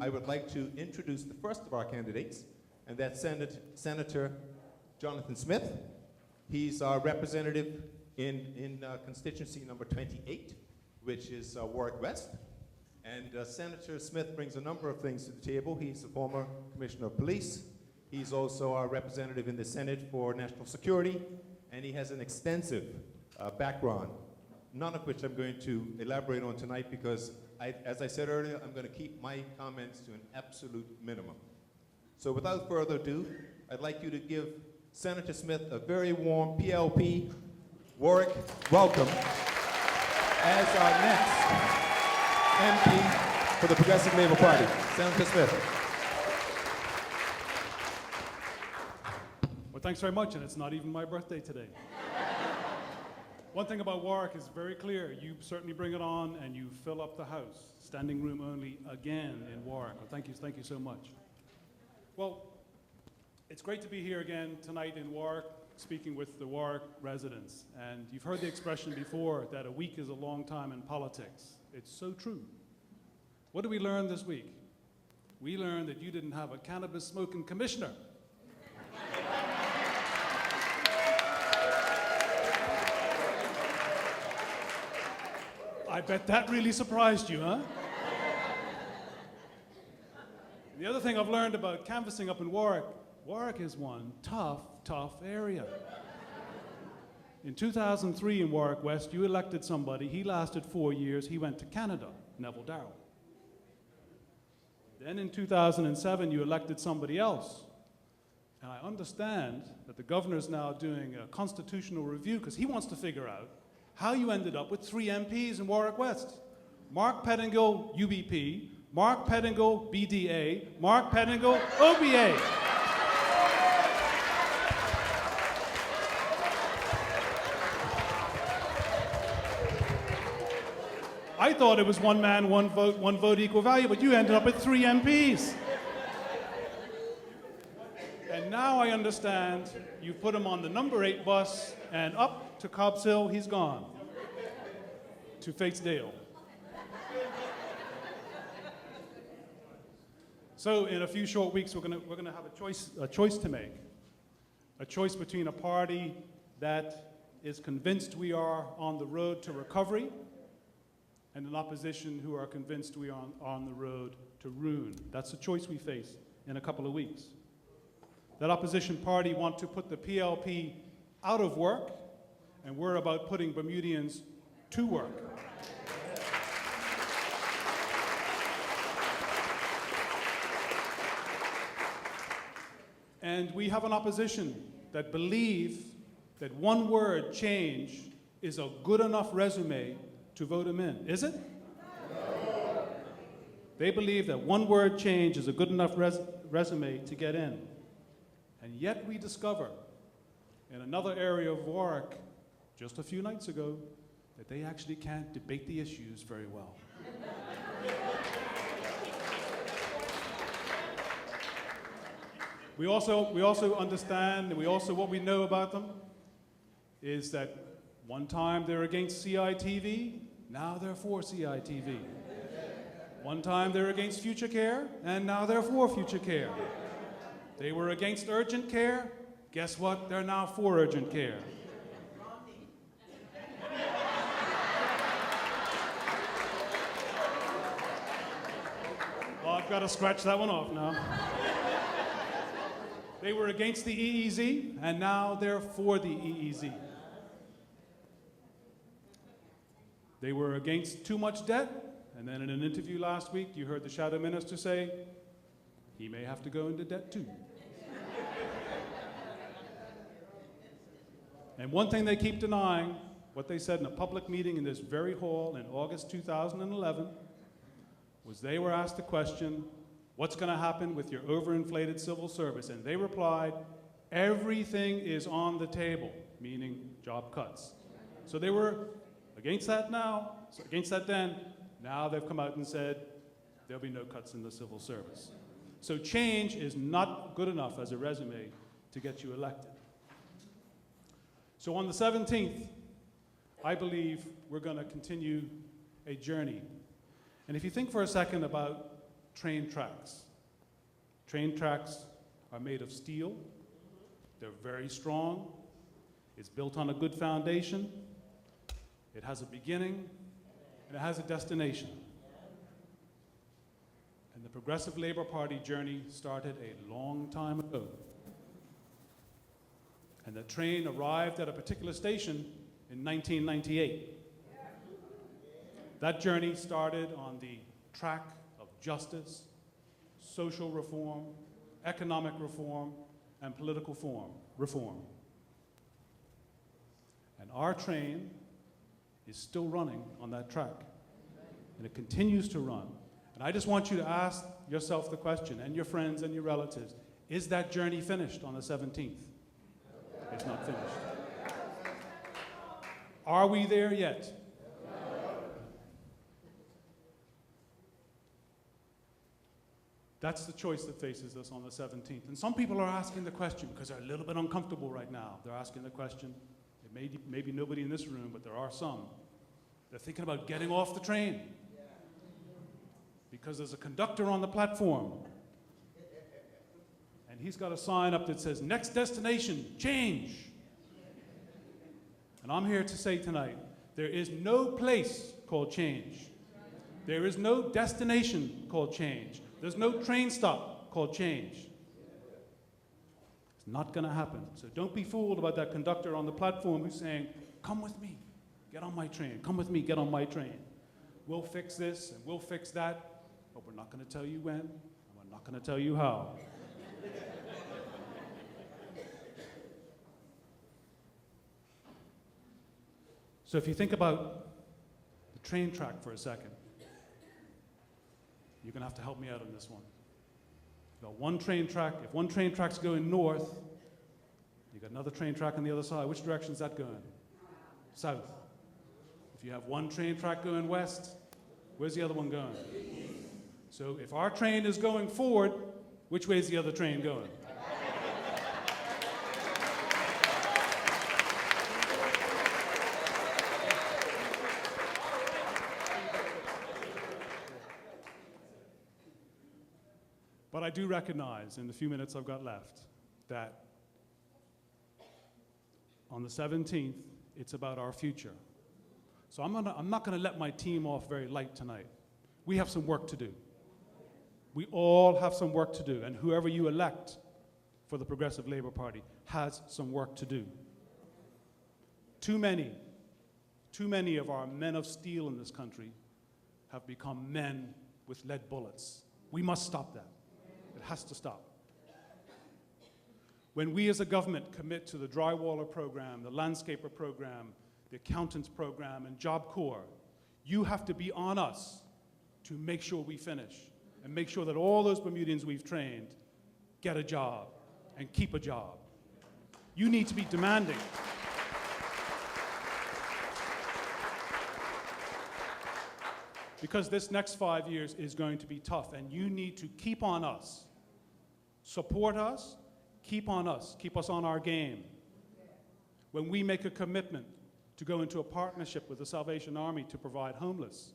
I would like to introduce the first of our candidates, and that's Senator Jonathan Smith. He's our representative in constituency number 28, which is Warwick West. And Senator Smith brings a number of things to the table. He's a former Commissioner of Police. He's also our representative in the Senate for National Security, and he has an extensive background, none of which I'm going to elaborate on tonight because, as I said earlier, I'm going to keep my comments to an absolute minimum. So without further ado, I'd like you to give Senator Smith a very warm PLP Warwick welcome as our next MP for the Progressive Labour Party. Senator Smith. Well, thanks very much, and it's not even my birthday today. One thing about Warwick is very clear. You certainly bring it on, and you fill up the house. Standing room only again in Warwick. Well, thank you so much. Well, it's great to be here again tonight in Warwick, speaking with the Warwick residents. And you've heard the expression before that a week is a long time in politics. It's so true. What did we learn this week? We learned that you didn't have a cannabis smoking commissioner. I bet that really surprised you, huh? The other thing I've learned about canvassing up in Warwick, Warwick is one tough area. In 2003 in Warwick West, you elected somebody, he lasted 4 years, he went to Canada, Neville Darrell. Then in 2007, you elected somebody else. And I understand that the governor's now doing a constitutional review because he wants to figure out how you ended up with 3 MPs in Warwick West. Mark Pettingill, UBP, Mark Pettingill, BDA, Mark Pettingill, OBA. I thought it was one man, one vote equal value, but you ended up with 3 MPs. And now I understand you put him on the number 8 bus and up to Cobb's Hill, he's gone. To Fatesdale. So in a few short weeks, we're gonna have a choice to make. A choice between a party that is convinced we are on the road to recovery and an opposition who are convinced we are on the road to ruin. That's the choice we face in a couple of weeks. That opposition party want to put the PLP out of work, and we're about putting Bermudians to work. And we have an opposition that believe that one word, change, is a good enough resume to vote him in. Is it? No. They believe that one word, change, is a good enough resume to get in. And yet we discover in another area of Warwick just a few nights ago that they actually can't debate the issues very well. We also understand, and what we know about them is that one time they're against CITV, now they're for CITV. One time they're against future care, and now they're for future care. They were against urgent care, guess what? They're now for urgent care. Well, I've got to scratch that one off now. They were against the EEZ, and now they're for the EEZ. They were against too much debt, and then in an interview last week, you heard the shadow minister say, he may have to go into debt too. And one thing they keep denying, what they said in a public meeting in this very hall in August 2011, was they were asked the question, what's going to happen with your overinflated civil service? And they replied, everything is on the table, meaning job cuts. So they were against that now, against that then. Now they've come out and said, there'll be no cuts in the civil service. So change is not good enough as a resume to get you elected. So on the 17th, I believe we're going to continue a journey. And if you think for a second about train tracks. Train tracks are made of steel. They're very strong. It's built on a good foundation. It has a beginning, and it has a destination. And the Progressive Labor Party journey started a long time ago. And the train arrived at a particular station in 1998. That journey started on the track of justice, social reform, economic reform, and political reform. And our train is still running on that track. And it continues to run. And I just want you to ask yourself the question, and your friends and your relatives, is that journey finished on the 17th? It's not finished. Are we there yet? That's the choice that faces us on the 17th. And some people are asking the question because they're a little bit uncomfortable right now. They're asking the question. It may be nobody in this room, but there are some. They're thinking about getting off the train because there's a conductor on the platform. And he's got a sign up that says, "Next destination, change." And I'm here to say tonight, there is no place called change. There is no destination called change. There's no train stop called change. It's not going to happen. So don't be fooled about that conductor on the platform who's saying, "Come with me, get on my train. Come with me, get on my train. We'll fix this and we'll fix that, but we're not going to tell you when, and we're not going to tell you how." So if you think about the train track for a second, you're going to have to help me out on this one. You've got one train track. If one train track's going north, you've got another train track on the other side. Which direction is that going? South. If you have one train track going west, where's the other one going? So if our train is going forward, which way is the other train going? But I do recognize, in the few minutes I've got left, that on the 17th, it's about our future. So I'm not going to let my team off very light tonight. We have some work to do. We all have some work to do, and whoever you elect for the Progressive Labor Party has some work to do. Too many of our men of steel in this country have become men with lead bullets. We must stop that. It has to stop. When we as a government commit to the drywaller program, the landscaper program, the accountants program, and Job Corps, you have to be on us to make sure we finish and make sure that all those Bermudians we've trained get a job and keep a job. You need to be demanding. Because this next 5 years is going to be tough, and you need to keep on us. Support us, keep on us, keep us on our game. When we make a commitment to go into a partnership with the Salvation Army to provide homeless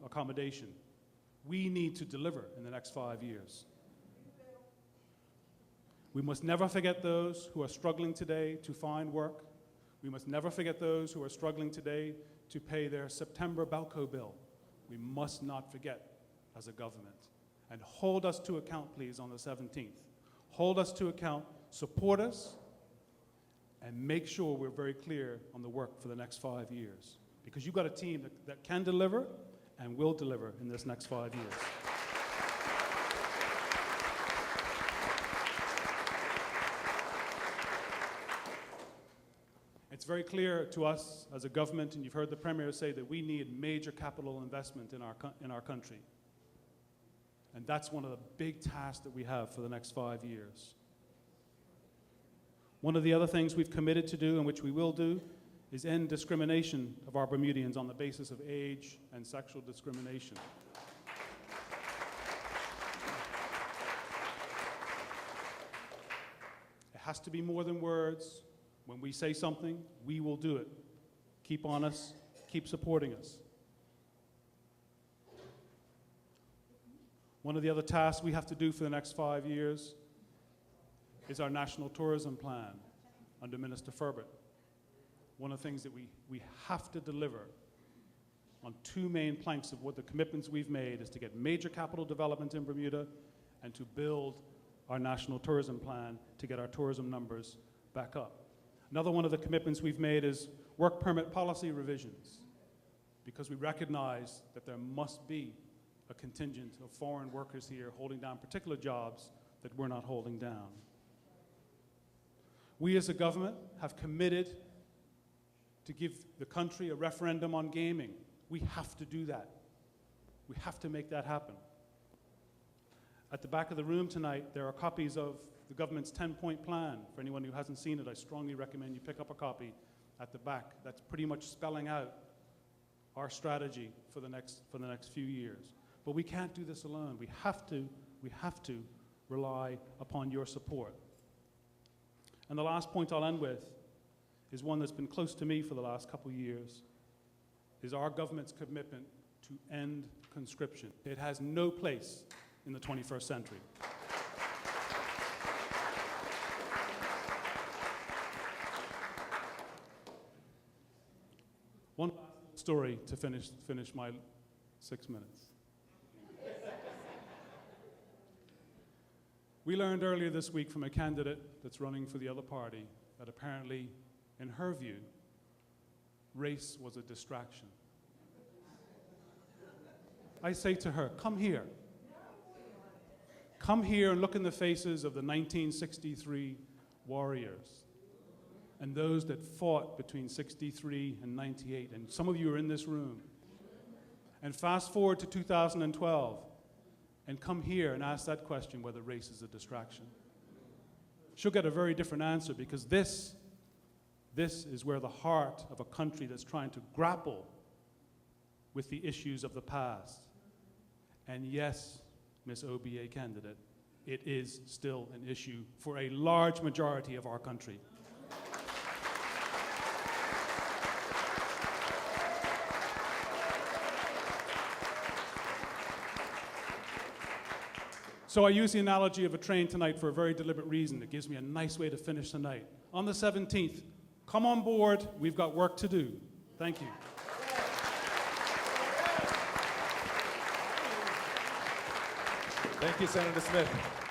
accommodation, we need to deliver in the next 5 years. We must never forget those who are struggling today to find work. We must never forget those who are struggling today to pay their September Balco bill. We must not forget as a government. And hold us to account, please, on the 17th. Hold us to account, support us, and make sure we're very clear on the work for the next 5 years. Because you've got a team that can deliver and will deliver in this next 5 years. It's very clear to us as a government, and you've heard the Premier say that we need major capital investment in our country. And that's one of the big tasks that we have for the next 5 years. One of the other things we've committed to do, and which we will do, is end discrimination of our Bermudians on the basis of age and sexual discrimination. It has to be more than words. When we say something, we will do it. Keep on us, keep supporting us. One of the other tasks we have to do for the next 5 years is our National Tourism Plan under Minister Furbert. One of the things that we have to deliver on two main planks of what the commitments we've made is to get major capital development in Bermuda and to build our National Tourism Plan to get our tourism numbers back up. Another one of the commitments we've made is work permit policy revisions, because we recognize that there must be a contingent of foreign workers here holding down particular jobs that we're not holding down. We as a government have committed to give the country a referendum on gaming. We have to do that. We have to make that happen. At the back of the room tonight, there are copies of the government's 10-point plan. For anyone who hasn't seen it, I strongly recommend you pick up a copy at the back. That's pretty much spelling out our strategy for the next few years. But we can't do this alone. We have to rely upon your support. And the last point I'll end with is one that's been close to me for the last couple of years, is our government's commitment to end conscription. It has no place in the 21st century. One last story to finish my 6 minutes. We learned earlier this week from a candidate that's running for the other party that apparently, in her view, race was a distraction. I say to her, come here. Come here and look in the faces of the 1963 warriors and those that fought between 63 and 98. And some of you are in this room. And fast forward to 2012 and come here and ask that question whether race is a distraction. She'll get a very different answer, because this is where the heart of a country that's trying to grapple with the issues of the past. And yes, Miss OBA candidate, it is still an issue for a large majority of our country. So I use the analogy of a train tonight for a very deliberate reason. It gives me a nice way to finish the night. On the 17th, come on board. We've got work to do. Thank you. Thank you, Senator Smith.